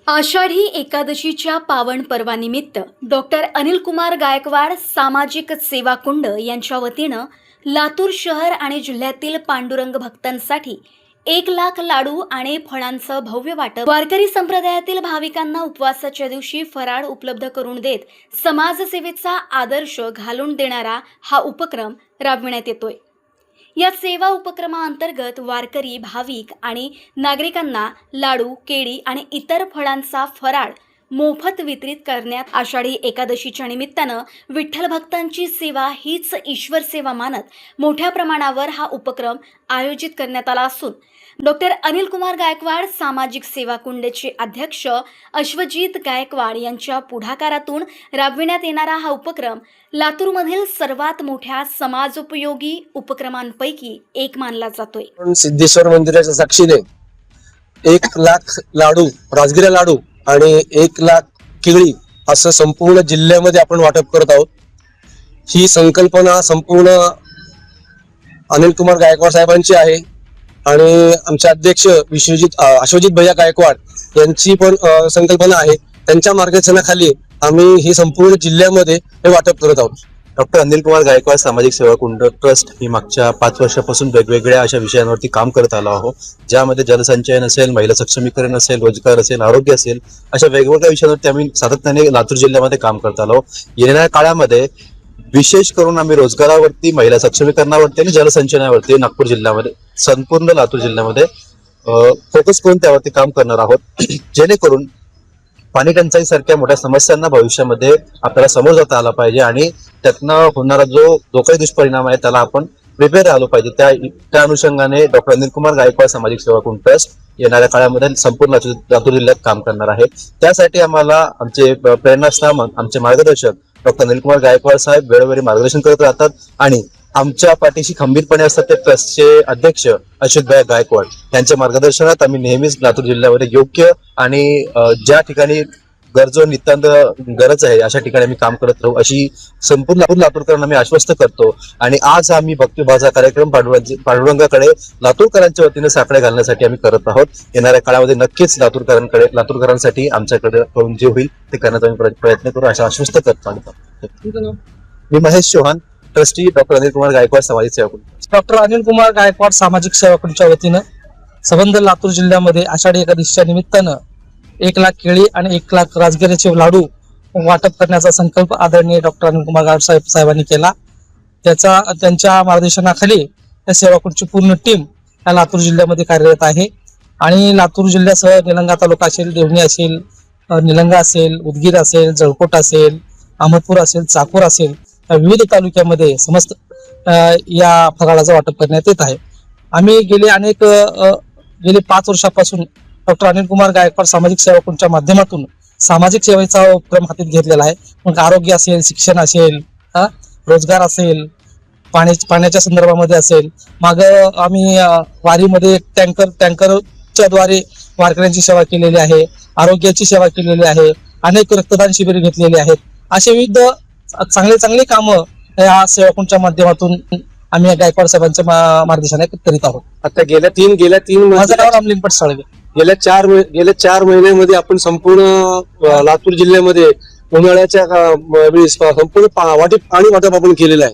आषाढी एकादशीच्या पावन पर्वानिमित्त डॉक्टर अनिल कुमार गायकवाड सामाजिक सेवा कुंड यांच्या वतीनं लातूर शहर आणि जिल्ह्यातील पांडुरंग भक्तांसाठी 1,00,000 लाडू आणि फळांचं भव्य वाटप वारकरी संप्रदायातील भाविकांना उपवासाच्या दिवशी फराळ उपलब्ध करून देत समाजसेवेचा आदर्श घालून देणारा हा उपक्रम राबविण्यात येतोय। या सेवा उपक्रमाअंतर्गत वारकरी भाविक आणि नागरिकांना लाडू, केळी आणि इतर फळांचा फराळ मोफत वितरित करण्यात आषाढी एकादशीच्या निमित्तानं विठ्ठल भक्तांची सेवा हीच ईश्वर सेवा मानत मोठ्या प्रमाणावर हा उपक्रम आयोजित करण्यात आला असून डॉक्टर अनिल कुमार गायकवाड सामाजिक सेवा कुंडचे अध्यक्ष अश्वजित गायकवाड यांच्या पुढाकारातून राबविण्यात येणारा हा उपक्रम लातूरमधील सर्वात मोठ्या समाजोपयोगी उपक्रमांपैकी एक मानला जातोय। सिद्धेश्वर मंदिराच्या साक्षीने 1,00,000 लाडू, राजगिरा लाडू आणि 1,00,000 केळी असं संपूर्ण जिल्ह्यामध्ये आपण वाटप करत आहोत। ही संकल्पना संपूर्ण अनिल कुमार गायकवाड साहेबांची आहे आणि आमचे अध्यक्ष अश्वजित भैया गायकवाड यांची पण संकल्पना आहे। त्यांच्या मार्गदर्शनाखाली आम्ही ही संपूर्ण जिल्ह्यामध्ये हे वाटप करत आहोत। डॉक्टर अनिल कुमार गायकवाड सामाजिक सेवा कुंड ट्रस्ट ही मागच्या 5 वर्षापासून वेगवेगळ्या अशा विषयांवरती काम करत आलो आहोत, ज्यामध्ये जलसंचयन असेल, महिला सक्षमीकरण असेल, रोजगार असेल, आरोग्य असेल, अशा वेगवेगळ्या विषयांवरती आम्ही सातत्याने लातूर जिल्ह्यामध्ये काम करत आलो। येणाऱ्या काळामध्ये विशेष करून आम्ही रोजगारावरती, महिला सक्षमीकरणावरती आणि जलसंचयनावरती नागपूर जिल्ह्यामध्ये, संपूर्ण लातूर जिल्ह्यामध्ये फोकस करून त्यावरती काम करणार आहोत, जेणेकरून पाणी टंचाई सारख्या मोठ्या समस्यांना भविष्यामध्ये आपल्याला समोर जाता आला पाहिजे आणि त्यातनं होणारा जो काही दुष्परिणाम आहे त्याला आपण प्रिपेअर राहिलो पाहिजे। त्या अनुषंगाने डॉक्टर अनिल कुमार गायकवाड सामाजिक सेवा कुंड ट्रस्ट येणाऱ्या काळामध्ये संपूर्ण लातूर जिल्ह्यात काम करणार आहे। त्यासाठी आम्हाला आमचे प्रेरणास्थान, आमचे मार्गदर्शक डॉक्टर अनिल कुमार गायकवाड साहेब वेळोवेळी मार्गदर्शन करत राहतात आणि आमच्या पाठीशी खंबीरपणे असतात। ते ट्रस्टचे अध्यक्ष अश्वजित भैया गायकवाड यांच्या मार्गदर्शनात आम्ही नेहमीच लातूर जिल्ह्यामध्ये योग्य आणि ज्या ठिकाणी नितांत गरज आहे अशा ठिकाणी आम्ही काम करत राहू अशी संपूर्ण लातूरकरांना मी आश्वस्त करतो। आणि आज आम्ही भक्तिभावचा कार्यक्रम पांडुरंगाकडे लातूरकरांच्या वतीने साकडे घालण्यासाठी आम्ही करत आहोत। येणाऱ्या काळामध्ये नक्कीच लातूरकरांसाठी आमच्याकडे जे होईल ते करण्याचा आम्ही प्रयत्न करू अशा आश्वस्त करतो। मी महेश चौहान, ट्रस्टी डॉक्टर अनिल कुमार गायकवाड सामाजिक सेवा कुंड। डॉक्टर अनिल कुमार गायकवाड सामाजिक सेवा कुंडच्या वतीनं संबंध लातूर जिल्ह्यामध्ये आषाढी एकादशीच्या निमित्तानं 1,00,000 केळी आणि 1,00,000 राजगिऱ्याचे लाडू वाटप करण्याचा संकल्प आदरणीय डॉक्टर अनिल कुमार गायकवाड साहेबांनी केला। त्यांच्या मार्गदर्शनाखाली या सेवा कुंडची पूर्ण टीम या लातूर जिल्ह्यामध्ये कार्यरत आहे आणि लातूर जिल्ह्यासह निलंगा तालुका असेल, देवणी असेल, निलंगा असेल, उदगीर असेल, जळकोट असेल, अहमदपूर असेल, चाकूर असेल, या विविध तालुक्यामध्ये समस्त या फराळाचं वाटप करण्यात येत आहे। आम्ही गेले 5 वर्षापासून डॉक्टर अनिल कुमार गायकवाड सामाजिक सेवा कुंडच्या माध्यमातून सामाजिक सेवेचा उपक्रम हाती घेतलेला आहे। मग आरोग्य असेल, शिक्षण असेल, रोजगार असेल, पाण्याच्या संदर्भामध्ये असेल, माग आम्ही वारीमध्ये टँकरच्या द्वारे वारकऱ्यांची सेवा केलेली आहे, आरोग्याची सेवा केलेली आहे, अनेक रक्तदान शिबिर घेतलेली आहेत। असे विविध चांगले कामं या सेवा कुंडच्या माध्यमातून आम्ही गायकवाड साहेबांच्या मार्गदर्शनाने करीत आहोत। आता गेल्या तीन माझं नाव रामलिंग पटसाळगे। गेल्या 4 महिन्यामध्ये आपण संपूर्ण लातूर जिल्ह्यामध्ये उन्हाळ्याच्या वेळेस संपूर्ण पाणी वाटप आपण केलेलं आहे।